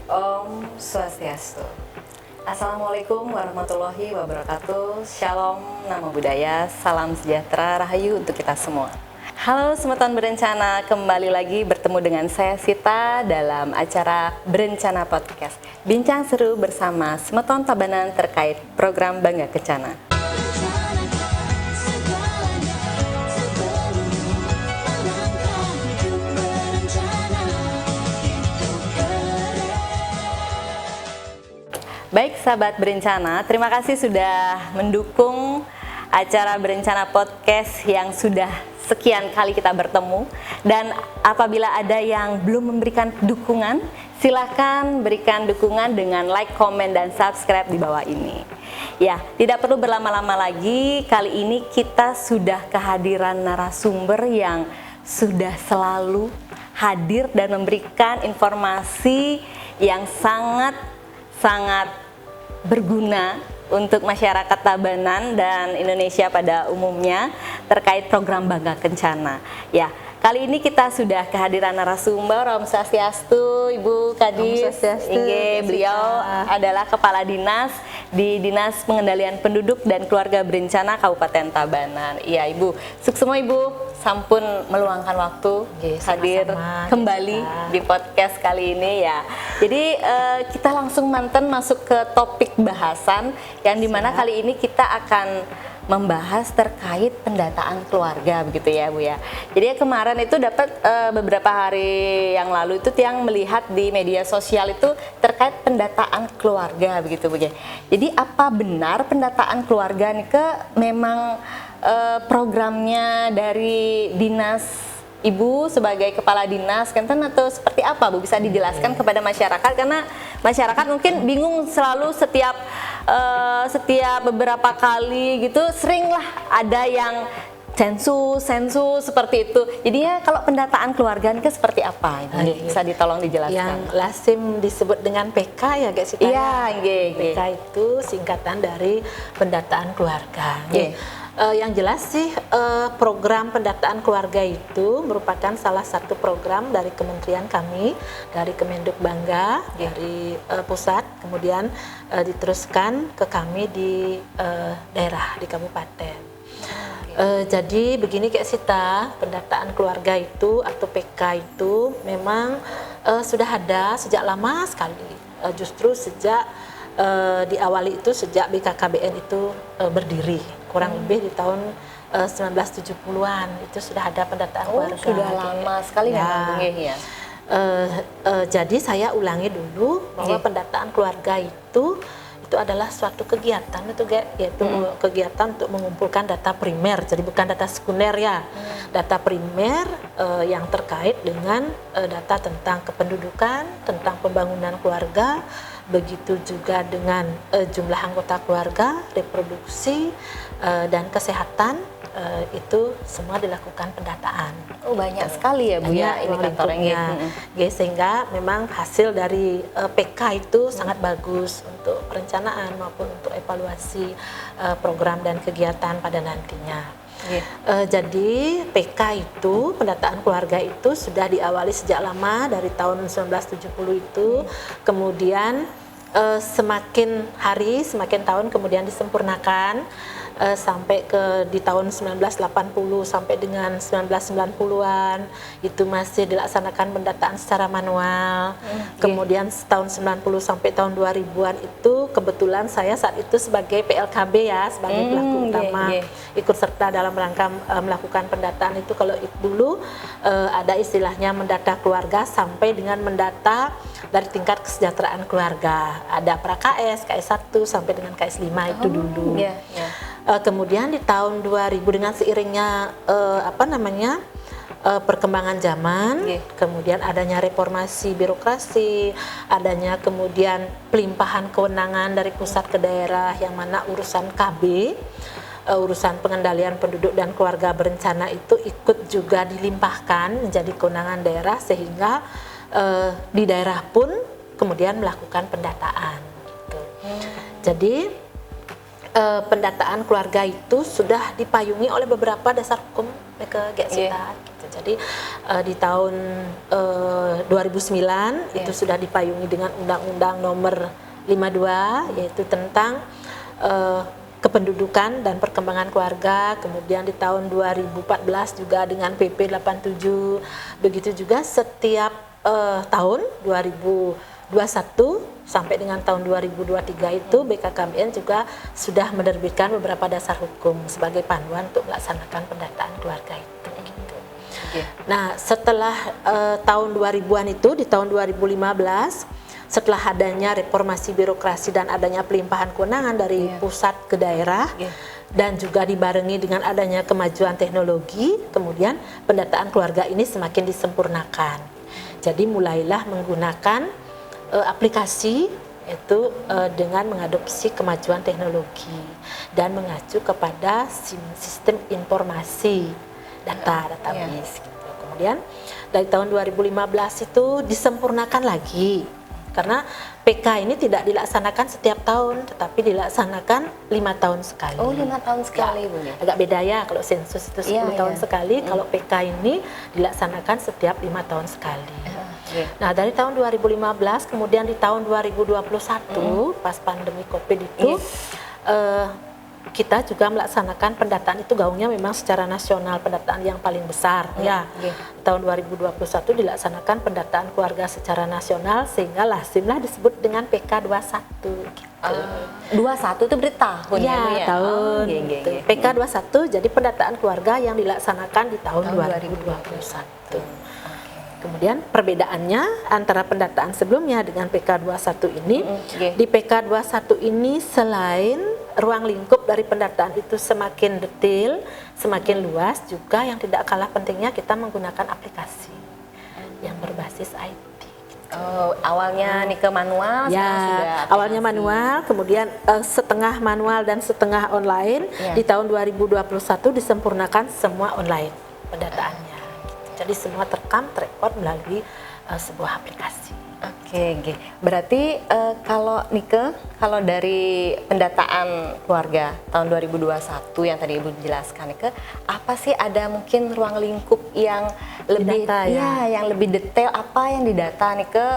Om Swastiastu. Assalamualaikum warahmatullahi wabarakatuh. Shalom, namo buddhaya, salam sejahtera, rahayu untuk kita semua. Halo Semeton Berencana, kembali lagi bertemu dengan saya Sita dalam acara Berencana Podcast. Bincang seru bersama Semeton Tabanan terkait program Bangga Kencana. Baik sahabat berencana, terima kasih sudah mendukung acara Berencana Podcast yang sudah sekian kali kita bertemu. Dan apabila ada yang belum memberikan dukungan, silakan berikan dukungan dengan like, komen, dan subscribe di bawah ini. Ya, tidak perlu berlama-lama lagi, kali ini kita sudah kehadiran narasumber yang sudah selalu hadir dan memberikan informasi yang sangat berguna untuk masyarakat Tabanan dan Indonesia pada umumnya terkait program Bangga Kencana. Ya, kali ini kita sudah kehadiran narasumber. Om Swastiastu, Ibu Kadis. Beliau adalah Kepala Dinas di Dinas Pengendalian Penduduk dan Keluarga Berencana Kabupaten Tabanan. Iya, Ibu. Sukses semua Ibu. Sampun meluangkan waktu hadir kembali di podcast kali ini ya. Jadi kita langsung masuk ke topik bahasan yang dimana kali ini kita akan membahas terkait pendataan keluarga begitu ya Bu ya. Jadi kemarin itu dapat beberapa hari yang lalu itu yang melihat di media sosial itu terkait pendataan keluarga begitu Bu ya. Jadi apa benar pendataan keluarga nih memang programnya dari dinas Ibu sebagai kepala dinas Kenten atau seperti apa Bu, bisa dijelaskan kepada masyarakat, karena masyarakat mungkin bingung selalu setiap beberapa kali gitu seringlah ada yang sensus seperti itu. Jadinya kalau pendataan keluarga ini seperti apa? Bisa ditolong dijelaskan. Yang lazim disebut dengan PK ya guys. Iya, PK itu singkatan dari pendataan keluarga. Yang jelas sih program pendataan keluarga itu merupakan salah satu program dari kementerian kami, dari Kemenduk Bangga, dari pusat, kemudian diteruskan ke kami di daerah, di kabupaten. Jadi begini Kak Sita, pendataan keluarga itu atau PK itu memang sudah ada sejak lama sekali. Justru sejak diawali itu sejak BKKBN itu berdiri, kurang lebih di tahun 1970-an itu sudah ada pendataan keluarga. Sudah lama sekali memang ya. Jadi saya ulangi dulu bahwa pendataan keluarga itu adalah suatu kegiatan yaitu kegiatan untuk mengumpulkan data primer, jadi bukan data sekunder ya. Data primer yang terkait dengan data tentang kependudukan, tentang pembangunan keluarga, begitu juga dengan jumlah anggota keluarga, reproduksi dan kesehatan, itu semua dilakukan pendataan. Oh, banyak sekali ya Bu ya indikatornya. Sehingga memang hasil dari PK itu sangat bagus untuk perencanaan maupun untuk evaluasi program dan kegiatan pada nantinya. Jadi PK itu, pendataan keluarga itu sudah diawali sejak lama dari tahun 1970 itu, kemudian semakin hari, semakin tahun kemudian disempurnakan sampai di tahun 1980 sampai dengan 1990-an itu masih dilaksanakan pendataan secara manual. Kemudian tahun 90 sampai tahun 2000-an itu kebetulan saya saat itu sebagai PLKB ya, sebagai pelaku utama ikut serta dalam rangka melakukan pendataan itu. Kalau dulu ada istilahnya mendata keluarga sampai dengan mendata dari tingkat kesejahteraan keluarga. Ada pra-KS, KS1 sampai dengan KS5 itu dulu. Kemudian di tahun 2000 dengan seiringnya perkembangan zaman, kemudian adanya reformasi birokrasi, adanya kemudian pelimpahan kewenangan dari pusat ke daerah, yang mana urusan KB, urusan pengendalian penduduk dan keluarga berencana itu ikut juga dilimpahkan menjadi kewenangan daerah, sehingga di daerah pun kemudian melakukan pendataan. Gitu. Jadi pendataan keluarga itu sudah dipayungi oleh beberapa dasar hukum ke GSITA. Gitu. Jadi di tahun 2009 itu sudah dipayungi dengan Undang-Undang Nomor 52 yaitu tentang kependudukan dan perkembangan keluarga. Kemudian di tahun 2014 juga dengan PP 87. Begitu juga setiap tahun 2021 sampai dengan tahun 2023 itu BKKBN juga sudah menerbitkan beberapa dasar hukum sebagai panduan untuk melaksanakan pendataan keluarga itu. Gitu. Nah, setelah tahun 2000-an itu di tahun 2015 setelah adanya reformasi birokrasi dan adanya pelimpahan kewenangan dari pusat ke daerah dan juga dibarengi dengan adanya kemajuan teknologi, kemudian pendataan keluarga ini semakin disempurnakan. Jadi mulailah menggunakan aplikasi itu dengan mengadopsi kemajuan teknologi dan mengacu kepada sistem informasi database. Gitu. Kemudian dari tahun 2015 itu disempurnakan lagi. Karena PK ini tidak dilaksanakan setiap tahun, tetapi dilaksanakan 5 tahun sekali. Oh, 5 tahun sekali, Bu. Agak beda ya, kalau sensus itu 10 tahun sekali, kalau PK ini dilaksanakan setiap 5 tahun sekali. Nah, dari tahun 2015, kemudian di tahun 2021, pas pandemi COVID itu, kita juga melaksanakan pendataan itu gaungnya memang secara nasional, pendataan yang paling besar tahun 2021 dilaksanakan pendataan keluarga secara nasional sehingga lazimlah disebut dengan PK 21 gitu. 21 itu berarti tahun ya? Tahun. PK 21 jadi pendataan keluarga yang dilaksanakan di tahun 2021. Kemudian perbedaannya antara pendataan sebelumnya dengan PK 21 ini, di PK 21 ini selain ruang lingkup dari pendataan itu semakin detail, semakin luas, juga yang tidak kalah pentingnya kita menggunakan aplikasi yang berbasis IT. Oh, awalnya nih ke manual, ya, awalnya manual, kemudian setengah manual dan setengah online. Di tahun 2021 disempurnakan semua online pendataannya. Jadi semua terekam, terekod melalui sebuah aplikasi. Oke. Berarti kalau Nike, kalau dari pendataan keluarga tahun 2021 yang tadi Ibu jelaskan, Nike, apa sih ada mungkin ruang lingkup yang lebih didata, yang lebih detail, apa yang didata Nike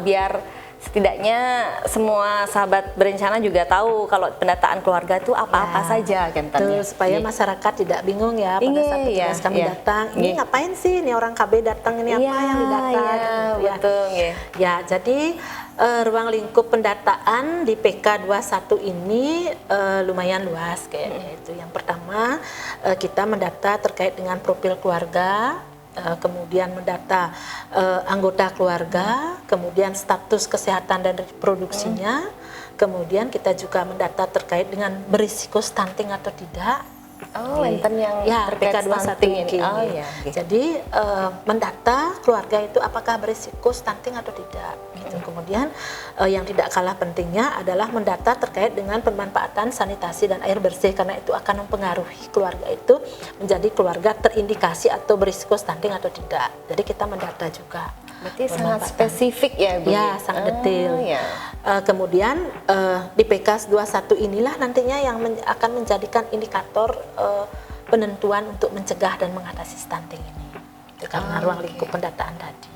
biar setidaknya semua sahabat berencana juga tahu kalau pendataan keluarga itu apa-apa saja kan tadi. Supaya masyarakat tidak bingung ya pada saat petugas kami datang, ini ngapain sih ini orang KB datang, ini apa yang didata gitu, betul, ya. Jadi ruang lingkup pendataan di PK 21 ini lumayan luas kayaknya itu. Yang pertama kita mendata terkait dengan profil keluarga, kemudian mendata anggota keluarga, kemudian status kesehatan dan reproduksinya, kemudian kita juga mendata terkait dengan berisiko stunting atau tidak. Enten yang PK 21 ini. Jadi mendata keluarga itu apakah berisiko stunting atau tidak. Gitu. Kemudian yang tidak kalah pentingnya adalah mendata terkait dengan pemanfaatan sanitasi dan air bersih, karena itu akan mempengaruhi keluarga itu menjadi keluarga terindikasi atau berisiko stunting atau tidak. Jadi kita mendata juga. Berarti sangat spesifik ya, Bu? Ya, sangat detail. Kemudian di PK 21 inilah nantinya yang akan menjadikan indikator penentuan untuk mencegah dan mengatasi stunting ini. Itu karena ruang lingkup pendataan tadi.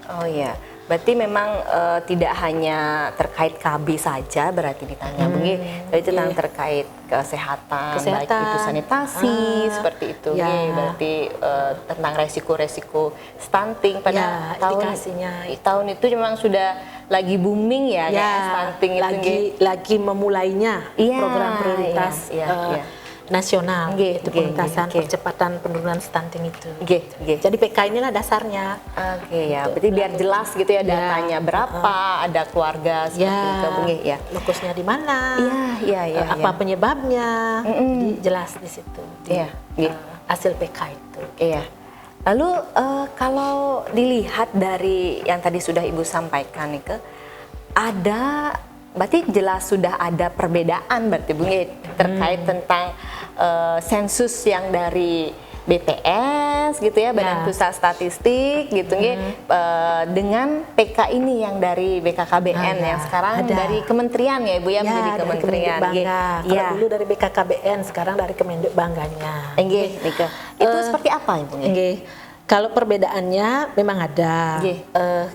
Oh iya. Berarti memang tidak hanya terkait KB saja berarti ditanya, tapi itu tentang terkait kesehatan, baik itu sanitasi seperti itu, berarti tentang resiko-resiko stunting pada tahun itu memang sudah lagi booming ya, stunting lagi memulainya program prioritas nasional, itu pengentasan percepatan penurunan stunting itu. Jadi PK inilah dasarnya. Berarti biar jelas gitu ya datanya berapa, ada keluarga seperti itu, lokusnya di mana, apa penyebabnya, jelas di situ. Hasil PK itu. Lalu kalau dilihat dari yang tadi sudah Ibu sampaikan nih, berarti jelas sudah ada perbedaan berarti Bu terkait tentang sensus yang dari BPS gitu ya, Badan Pusat Statistik gitu dengan PK ini yang dari BKKBN yang sekarang dari kementerian ya Ibu ya, menjadi kementerian. Kalau dulu dari BKKBN, sekarang dari Kemendikbud bangganya. Itu seperti apa Ibu? Kalau perbedaannya memang ada, Nggih.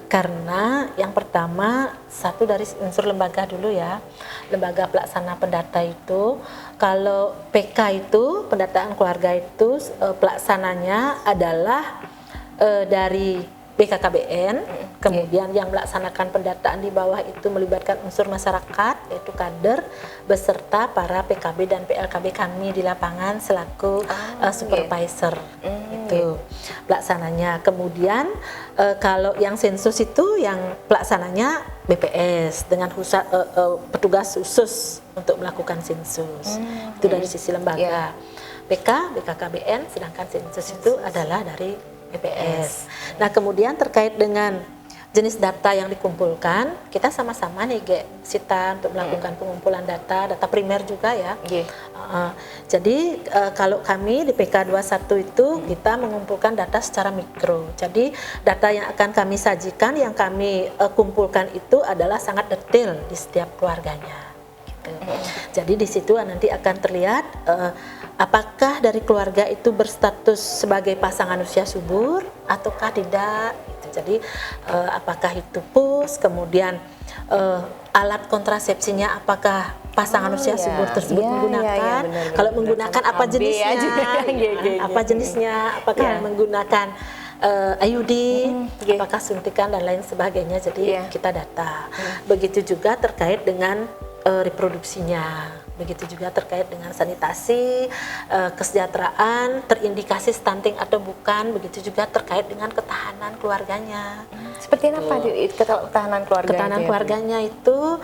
karena yang pertama satu dari unsur lembaga dulu ya, lembaga pelaksana pendata itu, kalau PK itu pendataan keluarga itu pelaksananya adalah dari BKKBN, kemudian yang melaksanakan pendataan di bawah itu melibatkan unsur masyarakat, yaitu kader, beserta para PKB dan PLKB kami di lapangan selaku supervisor. Itu pelaksananya. Kemudian kalau yang sensus itu yang pelaksananya BPS dengan petugas khusus untuk melakukan sensus. Itu dari sisi lembaga. PK, BKKBN, sedangkan sensus itu adalah dari BPS. Nah, kemudian terkait dengan jenis data yang dikumpulkan, kita sama-sama nih Sita untuk melakukan pengumpulan data primer juga ya. Jadi kalau kami di PK21 itu kita mengumpulkan data secara mikro. Jadi data yang akan kami sajikan, yang kami kumpulkan itu adalah sangat detail di setiap keluarganya. Gitu. Jadi di situ nanti akan terlihat apakah dari keluarga itu berstatus sebagai pasangan usia subur ataukah tidak. Gitu. Jadi apakah itu PUS, kemudian alat kontrasepsinya apakah pasangan usia subur tersebut menggunakan. Benar, kalau menggunakan apa jenisnya, apa jenisnya, apakah menggunakan IUD, apakah suntikan dan lain sebagainya. Jadi kita data. Begitu juga terkait dengan reproduksinya, begitu juga terkait dengan sanitasi, kesejahteraan, terindikasi stunting atau bukan, begitu juga terkait dengan ketahanan keluarganya. Seperti apa ketahanan keluarga? Ketahanan keluarganya itu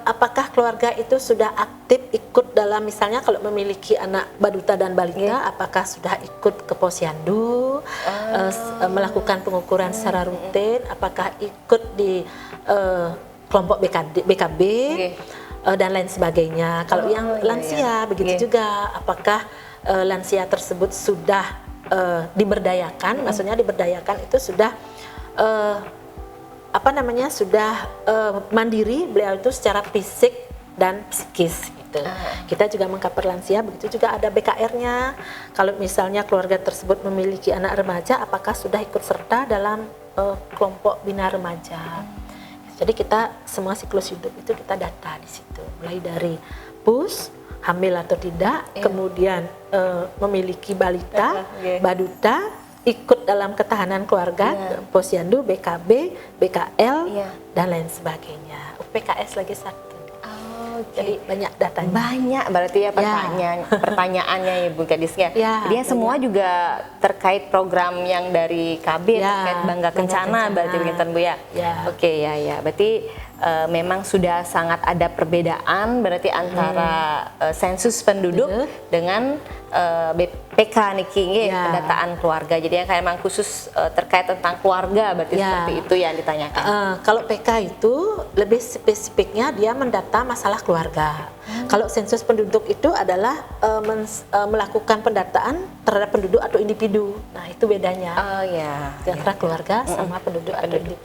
apakah keluarga itu sudah aktif ikut dalam, misalnya kalau memiliki anak baduta dan balita, apakah sudah ikut ke posyandu, melakukan pengukuran secara rutin, apakah ikut di kelompok BKB dan lain sebagainya. Kalau yang lansia begitu juga, apakah lansia tersebut sudah diberdayakan? Maksudnya diberdayakan itu sudah sudah mandiri beliau itu secara fisik dan psikis. Gitu. Kita juga mengcover lansia, begitu juga ada BKR-nya. Kalau misalnya keluarga tersebut memiliki anak remaja, apakah sudah ikut serta dalam kelompok bina remaja? Jadi kita semua siklus hidup itu kita data di situ, mulai dari PUS, hamil atau tidak, kemudian memiliki balita, baduta, ikut dalam ketahanan keluarga, posyandu, BKB, BKL, dan lain sebagainya. PKS lagi satu. Jadi banyak datanya. Banyak berarti ya pertanyaannya ya Bu Gadis ya. Jadi semua juga terkait program yang dari KB terkait Bangga Kencana berarti begitu Bu ya. Oke ya. Berarti memang sudah sangat ada perbedaan berarti antara sensus penduduk dengan PK niki pendataan keluarga. Jadi yang kayak memang khusus terkait tentang keluarga berarti seperti itu yang ditanyakan. Kalau PK itu lebih spesifiknya dia mendata masalah keluarga. Kalau sensus penduduk itu adalah melakukan pendataan terhadap penduduk atau individu. Nah, itu bedanya. Antara keluarga sama penduduk atau individu.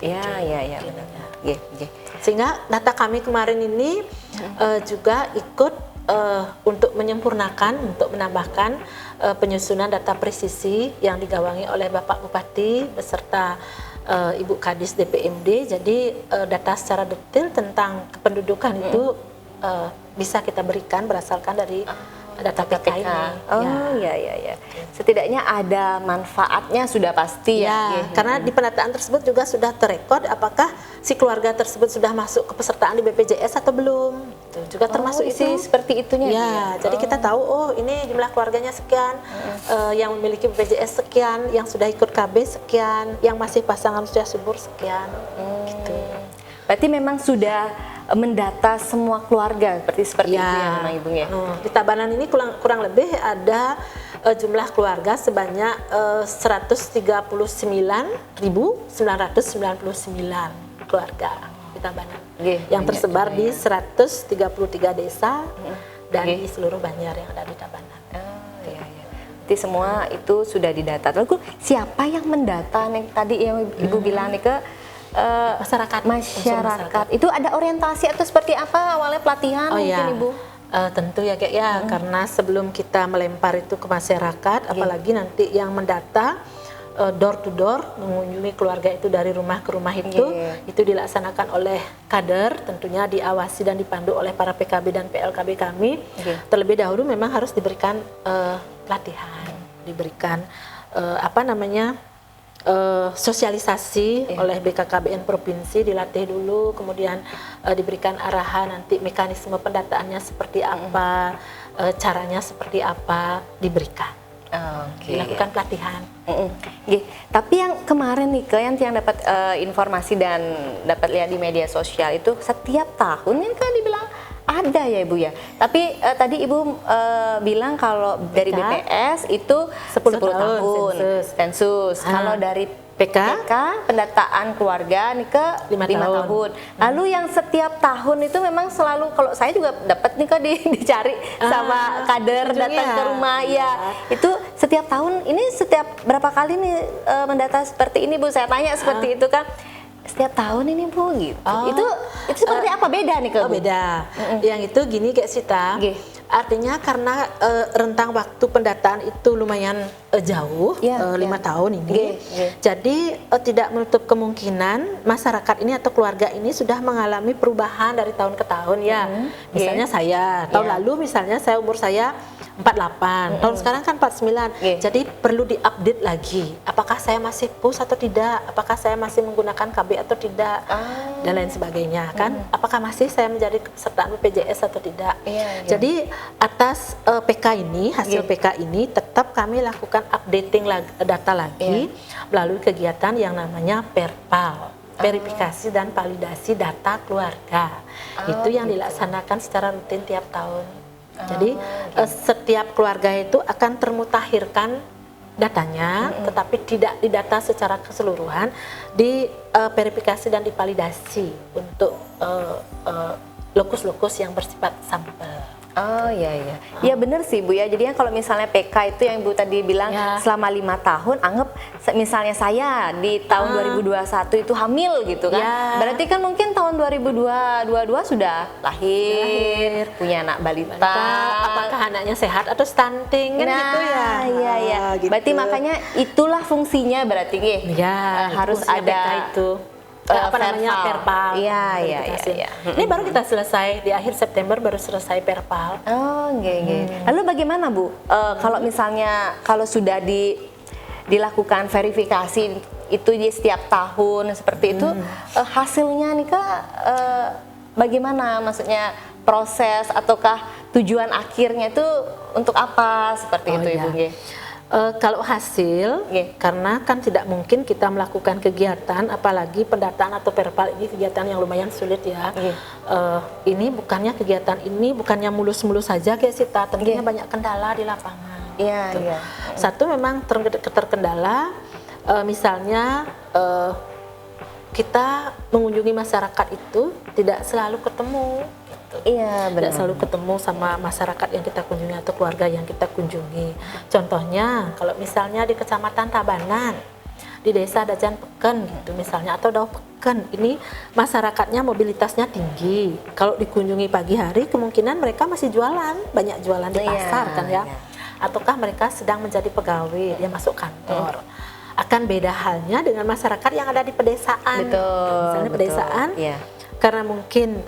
Sehingga data kami kemarin ini juga ikut untuk menyempurnakan, untuk menambahkan penyusunan data presisi yang digawangi oleh Bapak Bupati beserta Ibu Kadis DPMD. Jadi data secara detail tentang kependudukan itu bisa kita berikan berdasarkan dari data PK ini. Ya. Setidaknya ada manfaatnya sudah pasti ya. Karena di pendataan tersebut juga sudah terekod apakah si keluarga tersebut sudah masuk kepesertaan di BPJS atau belum. Itu juga termasuk isi seperti itunya. Jadi kita tahu ini jumlah keluarganya sekian, yang memiliki BPJS sekian, yang sudah ikut KB sekian, yang masih pasangan sudah subur sekian. Gitu. Berarti memang sudah mendata semua keluarga seperti itu ya memang Ibu ya. Di Tabanan ini kurang lebih ada jumlah keluarga sebanyak 139.999 keluarga di Tabanan yang tersebar di 133 desa dan di seluruh Banjar yang ada di Tabanan. Jadi semua itu sudah didata. Lalu siapa yang mendata nih tadi yang Ibu bilang nih ke masyarakat. Itu ada orientasi atau seperti apa awalnya pelatihan mungkin Ibu? Tentu ya karena sebelum kita melempar itu ke masyarakat, apalagi nanti yang mendata door to door, mengunjungi keluarga itu dari rumah ke rumah itu dilaksanakan oleh kader, tentunya diawasi dan dipandu oleh para PKB dan PLKB kami. Terlebih dahulu memang harus diberikan pelatihan, diberikan sosialisasi oleh BKKBN provinsi, dilatih dulu, kemudian diberikan arahan nanti mekanisme pendataannya seperti apa, caranya seperti apa, diberikan. Dilakukan pelatihan. Tapi yang kemarin nih yang dapat informasi dan dapat lihat di media sosial itu setiap tahun kan dibilang ada ya Ibu ya. Tapi tadi Ibu bilang kalau dari BPS itu 10 tahun sensus. Kalau dari PK pendataan keluarga nih ke 5 tahun. Lalu yang setiap tahun itu memang selalu, kalau saya juga dapat nih kok dicari sama kader datang ke rumah itu setiap tahun. Ini setiap berapa kali nih mendata seperti ini Bu? Saya tanya seperti itu kan. Setiap tahun ini Bu gitu. Itu seperti apa, beda nih Bu? Beda. Yang itu gini Kak Sita. Artinya karena rentang waktu pendataan itu lumayan jauh, 5 tahun ini. Jadi tidak menutup kemungkinan masyarakat ini atau keluarga ini sudah mengalami perubahan dari tahun ke tahun ya. Misalnya saya tahun lalu misalnya umur saya 48, tahun sekarang kan 49. Jadi perlu diupdate lagi. Apakah saya masih PUS atau tidak? Apakah saya masih menggunakan KB atau tidak? Dan lain sebagainya kan? Apakah masih saya menjadi pesertaan BPJS atau tidak? Jadi atas PK ini, hasil PK ini tetap kami lakukan updating data lagi melalui kegiatan yang namanya Perpal, verifikasi dan validasi data keluarga. Itu yang dilaksanakan secara rutin tiap tahun. Jadi setiap keluarga itu akan termutakhirkan datanya, tetapi tidak didata secara keseluruhan, di verifikasi dan divalidasi untuk lokus-lokus yang bersifat sampel. Ya benar sih Bu ya. Jadi kalau misalnya PK itu yang Ibu tadi bilang selama 5 tahun, anggap misalnya saya di tahun 2021 itu hamil gitu kan. Berarti kan mungkin tahun 2022 sudah lahir, punya anak balita. Apakah anaknya sehat atau stunting kan gitu ya. Gitu. Berarti makanya itulah fungsinya berarti harus ada itu. Perpal. Ini baru kita selesai di akhir September, baru selesai Perpal. Lalu bagaimana Bu? Kalau misalnya sudah dilakukan verifikasi itu di setiap tahun seperti itu, hasilnya nih Kak, bagaimana? Maksudnya proses ataukah tujuan akhirnya itu untuk apa seperti itu Ibu? Kalau hasil, karena kan tidak mungkin kita melakukan kegiatan, apalagi pendataan atau Perpal ini kegiatan yang lumayan sulit ya. Ini bukannya mulus-mulus saja kayak Sita, tentunya banyak kendala di lapangan. Satu memang terkendala, misalnya kita mengunjungi masyarakat itu tidak selalu ketemu. Tidak selalu ketemu sama masyarakat yang kita kunjungi atau keluarga yang kita kunjungi. Contohnya, kalau misalnya di Kecamatan Tabanan, di Desa Dajan Peken gitu misalnya, atau Dau Peken, ini masyarakatnya mobilitasnya tinggi. Kalau dikunjungi pagi hari, kemungkinan mereka masih jualan, banyak jualan di pasar kan ya. Ataukah mereka sedang menjadi pegawai, dia masuk kantor. Akan beda halnya dengan masyarakat yang ada di pedesaan. Misalnya pedesaan, karena mungkin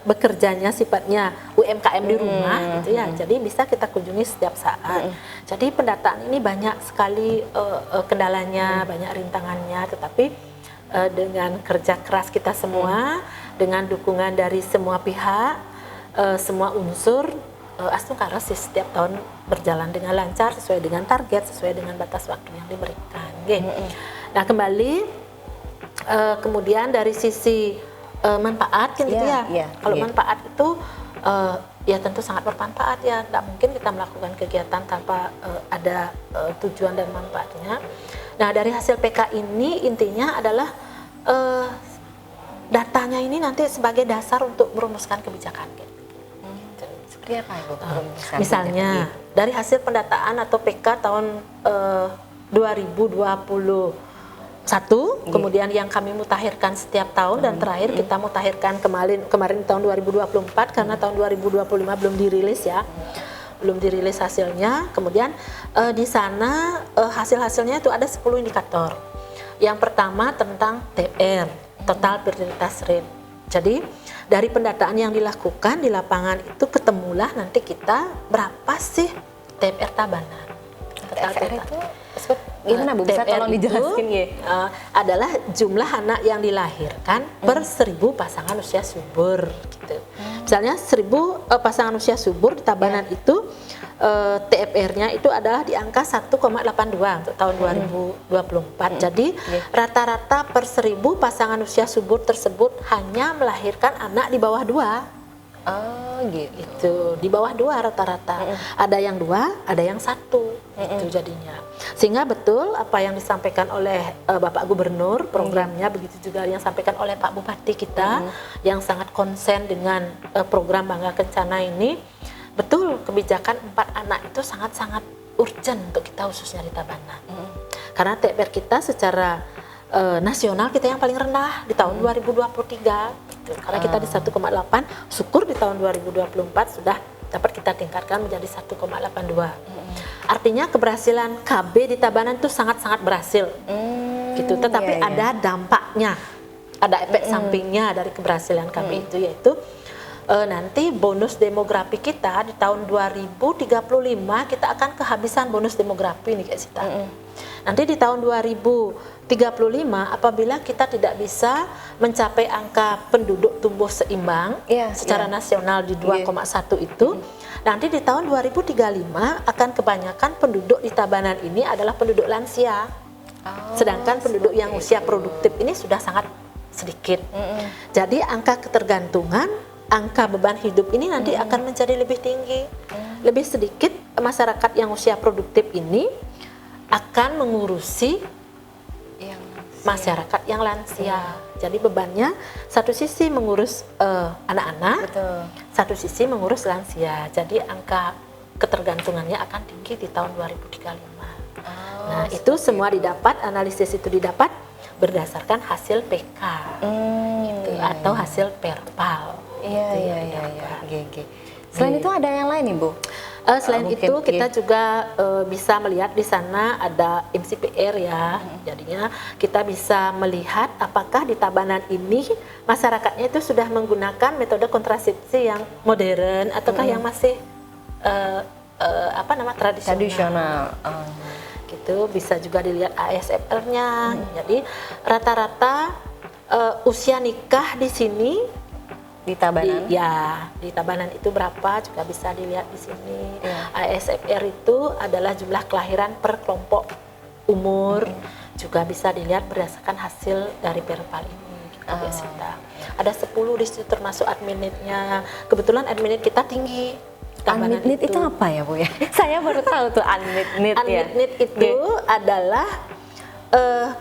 bekerjanya sifatnya UMKM di rumah gitu ya, jadi bisa kita kunjungi setiap saat. Jadi pendataan ini banyak sekali kendalanya, banyak rintangannya, tetapi dengan kerja keras kita semua, dengan dukungan dari semua pihak, semua unsur, Astungkara setiap tahun berjalan dengan lancar, sesuai dengan target, sesuai dengan batas waktu yang diberikan. Nah kembali kemudian dari sisi manfaat kan gitu ya. Kalau manfaat itu ya tentu sangat bermanfaat ya. Tidak mungkin kita melakukan kegiatan tanpa ada tujuan dan manfaatnya. Nah dari hasil PK ini intinya adalah datanya ini nanti sebagai dasar untuk merumuskan kebijakan. Seperti apa Ibu? Misalnya dari hasil pendataan atau PK tahun 2021, kemudian yang kami mutakhirkan setiap tahun, dan terakhir kita mutakhirkan kemarin tahun 2024 karena tahun 2025 belum dirilis ya. belum dirilis hasilnya. Kemudian di sana hasil-hasilnya itu ada 10 indikator. Yang pertama tentang TR, total fertilitas rate. Jadi dari pendataan yang dilakukan di lapangan itu ketemulah nanti kita berapa sih TFR tabanan. TFR itu gimana Bu? Bisa tolong dijelaskan ya? Adalah jumlah anak yang dilahirkan per 1000 pasangan usia subur gitu. Misalnya 1000 pasangan usia subur di tabanan itu TFR-nya itu adalah di angka 1,82 untuk tahun 2024. Jadi rata-rata per 1000 pasangan usia subur tersebut hanya melahirkan anak di bawah 2. Oh gitu. Itu di bawah 2 rata-rata. Ada yang 2, ada yang 1. Itu jadinya. Sehingga betul apa yang disampaikan oleh Bapak Gubernur programnya, begitu juga yang disampaikan oleh Pak Bupati kita yang sangat konsen dengan program Bangga Kencana ini. Betul, kebijakan 4 anak itu sangat-sangat urgent untuk kita khususnya di Tabanan. Karena TFR kita secara nasional kita yang paling rendah di tahun 2023 gitu. Karena kita di 1,8, syukur di tahun 2024 sudah dapat kita tingkatkan menjadi 1,82. Artinya keberhasilan KB di Tabanan itu sangat-sangat berhasil gitu. Tetapi ada dampaknya, ada efek sampingnya dari keberhasilan KB itu, yaitu nanti bonus demografi kita di tahun 2035 kita akan kehabisan bonus demografi nih Kak Sita. Nanti di tahun 2035 apabila kita tidak bisa mencapai angka penduduk tumbuh seimbang secara nasional di 2,1 itu, nanti di tahun 2035 akan kebanyakan penduduk di Tabanan ini adalah penduduk lansia. Sedangkan penduduk yang usia produktif ini sudah sangat sedikit. Jadi angka ketergantungan, angka beban hidup ini nanti akan menjadi lebih tinggi. Lebih sedikit masyarakat yang usia produktif ini akan mengurusi masyarakat yang lansia. Jadi bebannya satu sisi mengurus anak-anak, satu sisi mengurus lansia. Jadi angka ketergantungannya akan tinggi di tahun 2035. Nah, itu semua didapat, analisis itu didapat berdasarkan hasil PK gitu, atau hasil perpal. Selain itu ada yang lain nih Bu? Selain itu kita juga bisa melihat di sana ada MCPR ya. Jadinya kita bisa melihat apakah di Tabanan ini masyarakatnya itu sudah menggunakan metode kontrasepsi yang modern ataukah yang masih tradisional. Gitu bisa juga dilihat ASFR-nya. Jadi rata-rata usia nikah di sini di Tabanan? Di Tabanan itu berapa juga bisa dilihat di sini. ASFR itu adalah jumlah kelahiran per kelompok umur, juga bisa dilihat berdasarkan hasil dari perpal ini. Gitu, ada 10 di situ termasuk adminitnya. Kebetulan adminit kita tinggi. Adminit itu apa ya Bu ya? Saya baru tahu tuh adminit ya. Adminit itu adalah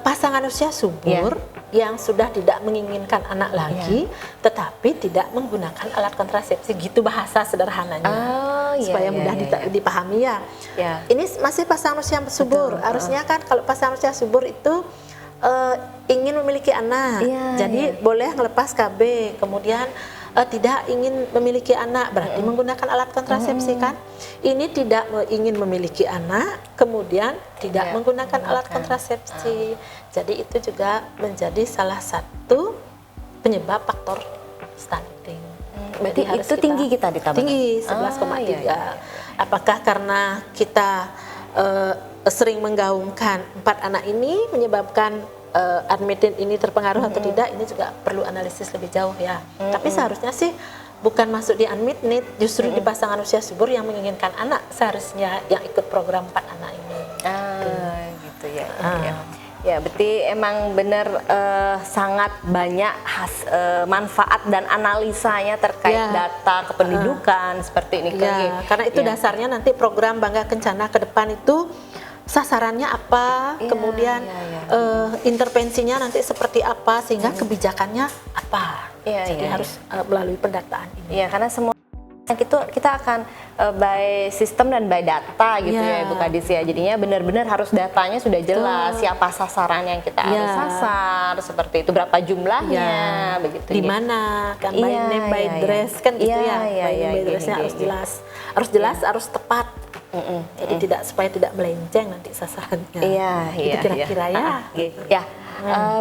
pasangan usia subur yang sudah tidak menginginkan anak lagi, tetapi tidak menggunakan alat kontrasepsi, gitu bahasa sederhananya, supaya mudah dipahami ya. Ini masih pasangan usia subur. Harusnya kan kalau pasangan usia subur itu ingin memiliki anak, jadi boleh ngelepas KB, kemudian tidak ingin memiliki anak, berarti menggunakan alat kontrasepsi kan. Ini tidak ingin memiliki anak, kemudian tidak menggunakan alat kontrasepsi. Jadi itu juga menjadi salah satu penyebab faktor stunting. Berarti itu tinggi kita di Tabanan? Tinggi, 11,3. Apakah karena kita sering menggaungkan 4 anak ini menyebabkan admitted ini terpengaruh atau tidak, ini juga perlu analisis lebih jauh ya. Tapi seharusnya sih bukan masuk di admitted, justru di pasangan usia subur yang menginginkan anak seharusnya yang ikut program 4 anak ini. Gitu ya. Ya, berarti emang benar sangat banyak manfaat dan analisanya terkait data kependudukan seperti ini. Karena itu dasarnya nanti program Bangga Kencana ke depan itu sasarannya apa, kemudian intervensinya nanti seperti apa, sehingga kebijakannya apa. Jadi harus melalui pendataan ini. Karena semua kita akan by sistem dan by data gitu ya Ibu Kadis ya. Jadinya benar-benar harus datanya sudah jelas, siapa sasaran yang kita harus sasar, seperti itu, berapa jumlahnya, begitu. Di mana kan by name by dress kan gitu by name by dressnya harus jelas. harus jelas, harus tepat. Jadi supaya tidak melenceng nanti sasarannya. Itu kira-kira ya.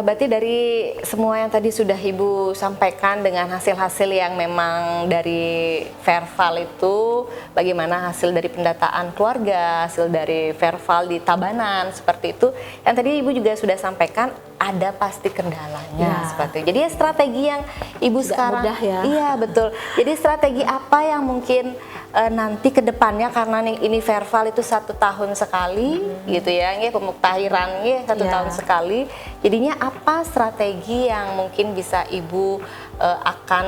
Berarti dari semua yang tadi sudah Ibu sampaikan dengan hasil-hasil yang memang dari Verval itu, bagaimana hasil dari pendataan keluarga, hasil dari Verval di Tabanan seperti itu, yang tadi Ibu juga sudah sampaikan ada pasti kendalanya seperti itu. Jadi strategi yang Ibu tidak sekarang mudah ya. Iya betul. Jadi strategi apa yang mungkin nanti ke depannya, karena ini Verval itu 1 tahun sekali gitu ya, pemuktahiran 1 tahun sekali. Jadinya apa strategi yang mungkin bisa Ibu akan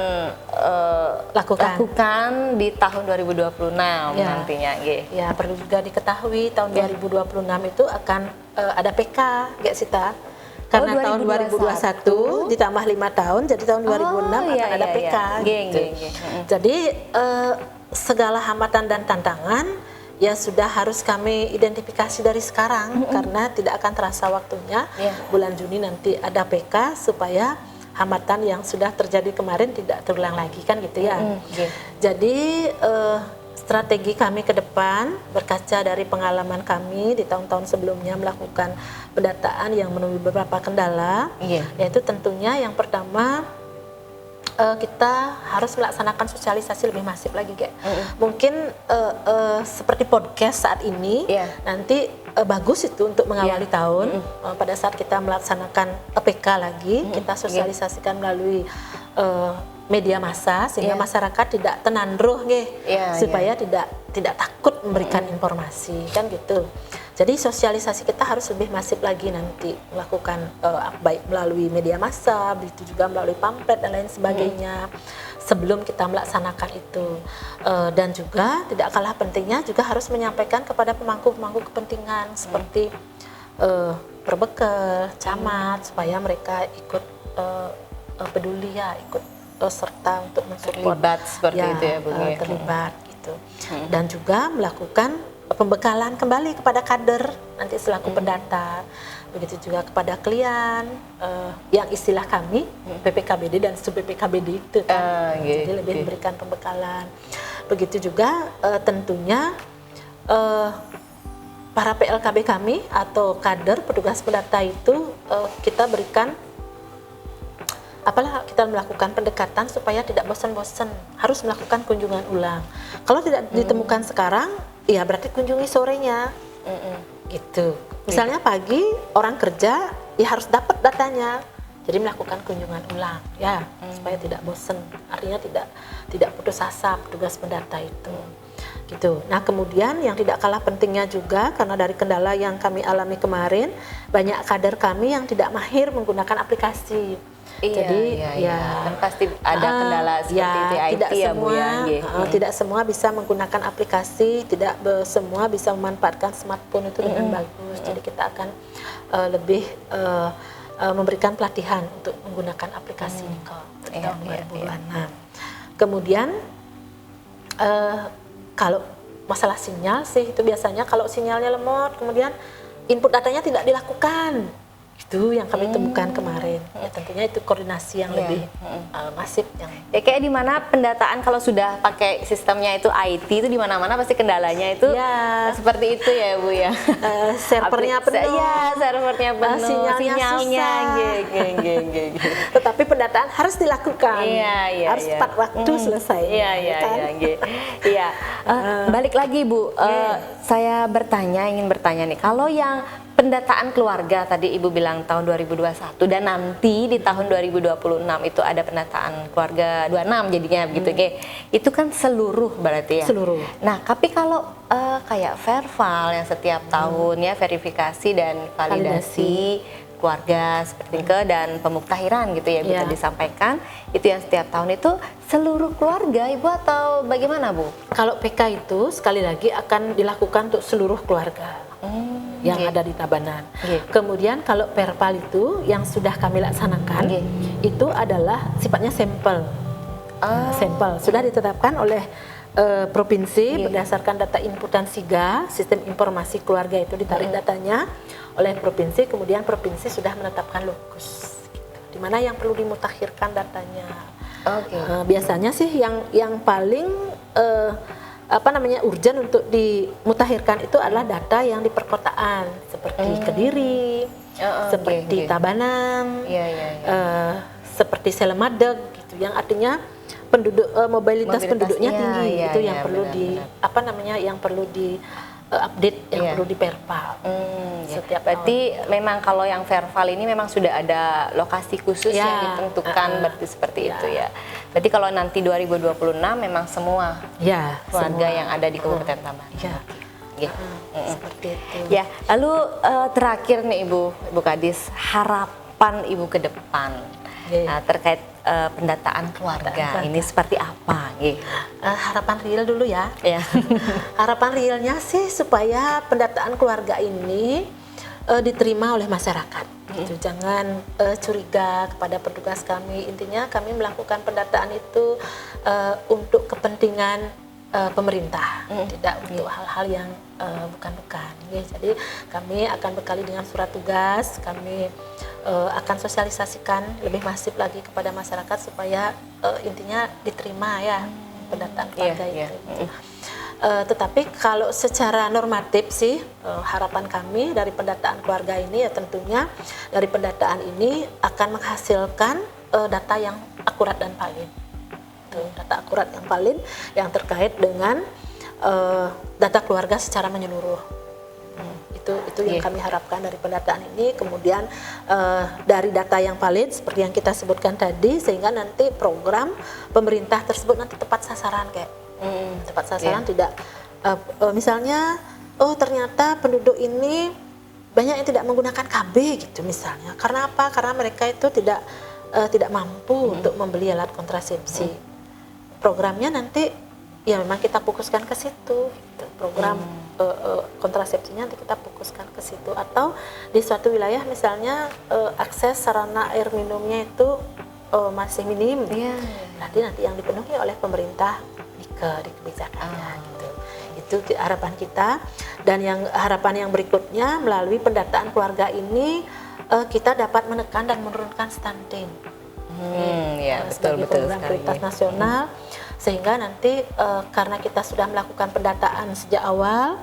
lakukan di tahun 2026 nantinya? Ya, perlu juga diketahui tahun 2026 itu akan ada PK, Gak Sita. Karena tahun 2021 ditambah 5 tahun, jadi tahun 2006 akan ada PK. Gitu. Jadi segala hambatan dan tantangan ya sudah harus kami identifikasi dari sekarang, karena tidak akan terasa waktunya. Bulan Juni nanti ada PK supaya hambatan yang sudah terjadi kemarin tidak terulang lagi, kan gitu ya. Jadi strategi kami ke depan berkaca dari pengalaman kami di tahun-tahun sebelumnya melakukan pendataan yang menemui beberapa kendala, yaitu tentunya yang pertama kita harus melaksanakan sosialisasi lebih masif lagi, kayak mungkin seperti podcast saat ini nanti bagus itu untuk mengawali tahun. Pada saat kita melaksanakan PK lagi, kita sosialisasikan melalui media massa sehingga masyarakat tidak tenandruh supaya tidak takut memberikan informasi, kan gitu. Jadi sosialisasi kita harus lebih masif lagi nanti melakukan baik melalui media massa, begitu juga melalui pamflet dan lain sebagainya sebelum kita melaksanakan itu. Dan juga tidak kalah pentingnya juga harus menyampaikan kepada pemangku-pemangku kepentingan seperti Perbekel, camat, supaya mereka ikut peduli ikut serta untuk mensupport, terlibat seperti itu ya Bu. Terlibat gitu. Dan juga melakukan pembekalan kembali kepada kader nanti selaku pendata, begitu juga kepada klien yang istilah kami PPKBD dan sub PPKBD itu kan. Jadi lebih memberikan pembekalan. Begitu juga tentunya para PLKB kami atau kader petugas pendata itu kita berikan kita melakukan pendekatan supaya tidak bosan-bosan, harus melakukan kunjungan ulang. Kalau tidak ditemukan sekarang, ya berarti kunjungi sorenya, gitu. Misalnya pagi orang kerja, ya harus dapat datanya. Jadi melakukan kunjungan ulang, ya supaya tidak bosan. Artinya tidak putus asa petugas pendata itu, gitu. Nah kemudian yang tidak kalah pentingnya juga, karena dari kendala yang kami alami kemarin, banyak kader kami yang tidak mahir menggunakan aplikasi. Jadi kan pasti ada kendala seperti itu IT tidak ya semua, Bu ya. Tidak semua bisa menggunakan aplikasi, tidak semua bisa memanfaatkan smartphone itu dengan bagus. Jadi kita akan lebih memberikan pelatihan untuk menggunakan aplikasi tahun 2026. Kemudian kalau masalah sinyal sih itu biasanya kalau sinyalnya lemot, kemudian input datanya tidak dilakukan. Itu yang kami temukan kemarin. Ya, tentunya itu koordinasi yang lebih masif. Kayak di mana pendataan kalau sudah pakai sistemnya itu IT itu di mana-mana pasti kendalanya itu seperti itu ya Bu ya. Servernya penuh. Servernya penuh. Sinyalnya Tetapi pendataan harus dilakukan. Harus tepat waktu selesai. Balik lagi Bu, saya ingin bertanya nih, kalau yang pendataan keluarga tadi Ibu bilang tahun 2021 dan nanti di tahun 2026 itu ada pendataan keluarga 26 jadinya begitu itu kan seluruh berarti ya. Seluruh. Nah, tapi kalau kayak Verval yang setiap tahun ya verifikasi dan validasi keluarga seperti itu dan pemuktahiran gitu ya bisa disampaikan, itu yang setiap tahun itu seluruh keluarga Ibu atau bagaimana Bu? Kalau PK itu sekali lagi akan dilakukan untuk seluruh keluarga yang ada di Tabanan. Kemudian kalau Verval itu yang sudah kami laksanakan itu adalah sifatnya sampel. Sampel sudah ditetapkan oleh provinsi berdasarkan data inputan SIGA, sistem informasi keluarga itu ditarik datanya oleh provinsi, kemudian provinsi sudah menetapkan lokus di mana yang perlu dimutakhirkan datanya. Biasanya sih yang paling urgent untuk dimutakhirkan itu adalah data yang di perkotaan seperti Kediri, seperti Tabanan, seperti Selemadeg gitu, yang artinya mobilitas penduduknya tinggi, itu yang perlu yang perlu di update, yang perlu di Perpal. Berarti memang kalau yang Verval ini memang sudah ada lokasi khusus yang ditentukan, berarti seperti itu ya. Berarti kalau nanti 2026 memang semua keluarga yang ada di Kabupaten Tabanan. Seperti itu. Ya, lalu terakhir nih Ibu Kadis, harapan Ibu ke depan terkait pendataan keluarga ini seperti apa? Harapan real dulu ya. Harapan realnya sih supaya pendataan keluarga ini diterima oleh masyarakat. Gitu. Jangan curiga kepada petugas kami. Intinya kami melakukan pendataan itu untuk kepentingan pemerintah, tidak untuk hal-hal yang bukan-bukan. Jadi kami akan bekali dengan surat tugas, kami akan sosialisasikan lebih masif lagi kepada masyarakat supaya intinya diterima ya pendataan keluarga itu. Tetapi kalau secara normatif sih harapan kami dari pendataan keluarga ini ya tentunya dari pendataan ini akan menghasilkan data yang akurat dan valid. Data akurat yang valid yang terkait dengan data keluarga secara menyeluruh. Itu yang kami harapkan dari pendataan ini. Kemudian dari data yang valid seperti yang kita sebutkan tadi, sehingga nanti program pemerintah tersebut nanti tepat sasaran tepat sasaran. Tidak misalnya ternyata penduduk ini banyak yang tidak menggunakan KB gitu misalnya. Karena apa? Karena mereka itu tidak mampu untuk membeli alat kontrasepsi. Programnya nanti ya memang kita fokuskan ke situ gitu. Program kontrasepsinya nanti kita fokuskan ke situ. Atau di suatu wilayah misalnya akses sarana air minumnya itu masih minim, nanti yang dipenuhi oleh pemerintah di kebijakannya gitu. Itu harapan kita. Dan harapan yang berikutnya, melalui pendataan keluarga ini kita dapat menekan dan menurunkan stunting sebagai program prioritas nasional, sehingga nanti karena kita sudah melakukan pendataan sejak awal,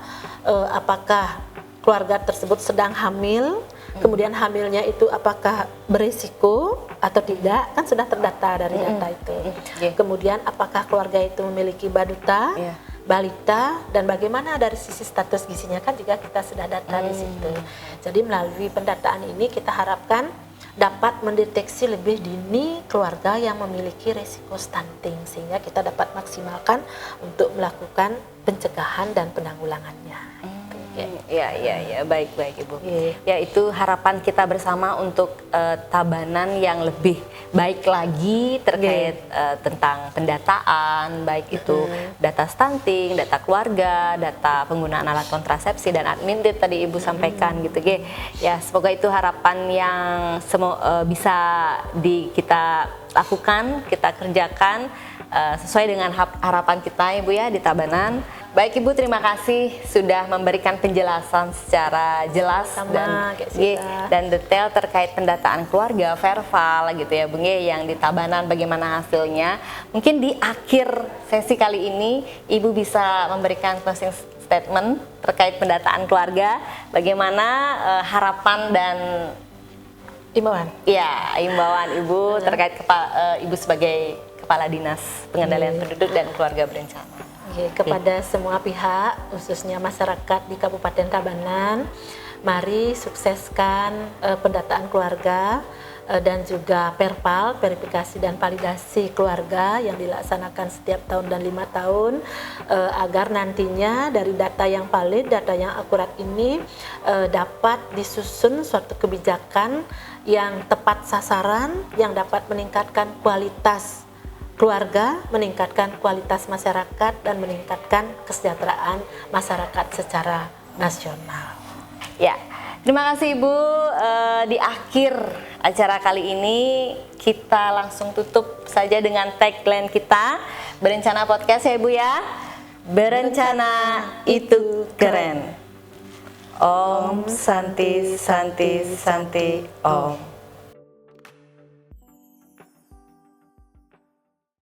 apakah keluarga tersebut sedang hamil, kemudian hamilnya itu apakah berisiko atau tidak, kan sudah terdata dari data itu. Kemudian apakah keluarga itu memiliki baduta, balita, dan bagaimana dari sisi status gizinya, kan juga kita sudah data di situ. Jadi melalui pendataan ini kita harapkan dapat mendeteksi lebih dini keluarga yang memiliki resiko stunting, sehingga kita dapat maksimalkan untuk melakukan pencegahan dan penanggulangannya. Ya, baik Ibu. Ya, itu harapan kita bersama untuk Tabanan yang lebih baik lagi terkait tentang pendataan, baik itu data stunting, data keluarga, data penggunaan alat kontrasepsi dan admin tadi Ibu sampaikan gitu. Ya, semoga itu harapan yang bisa kita lakukan, kita kerjakan sesuai dengan harapan kita Ibu ya di Tabanan. Baik Ibu, terima kasih sudah memberikan penjelasan secara jelas dan detail terkait pendataan keluarga Verval gitu ya Bung yang di Tabanan, bagaimana hasilnya. Mungkin di akhir sesi kali ini Ibu bisa memberikan closing statement terkait pendataan keluarga, bagaimana harapan dan imbauan. Ya, imbauan Ibu terkait Ibu sebagai Kepala Dinas Pengendalian Penduduk dan Keluarga Berencana. Kepada semua pihak, khususnya masyarakat di Kabupaten Tabanan, mari sukseskan pendataan keluarga dan juga Perpal, verifikasi dan validasi keluarga yang dilaksanakan setiap tahun dan 5 tahun, agar nantinya dari data yang valid, data yang akurat ini dapat disusun suatu kebijakan yang tepat sasaran, yang dapat meningkatkan kualitas keluarga, meningkatkan kualitas masyarakat, dan meningkatkan kesejahteraan masyarakat secara nasional. Ya, terima kasih Ibu. Di akhir acara kali ini kita langsung tutup saja dengan tagline kita, Berencana Podcast ya Ibu ya. Berencana itu keren. Om Santi Santi Santi Om.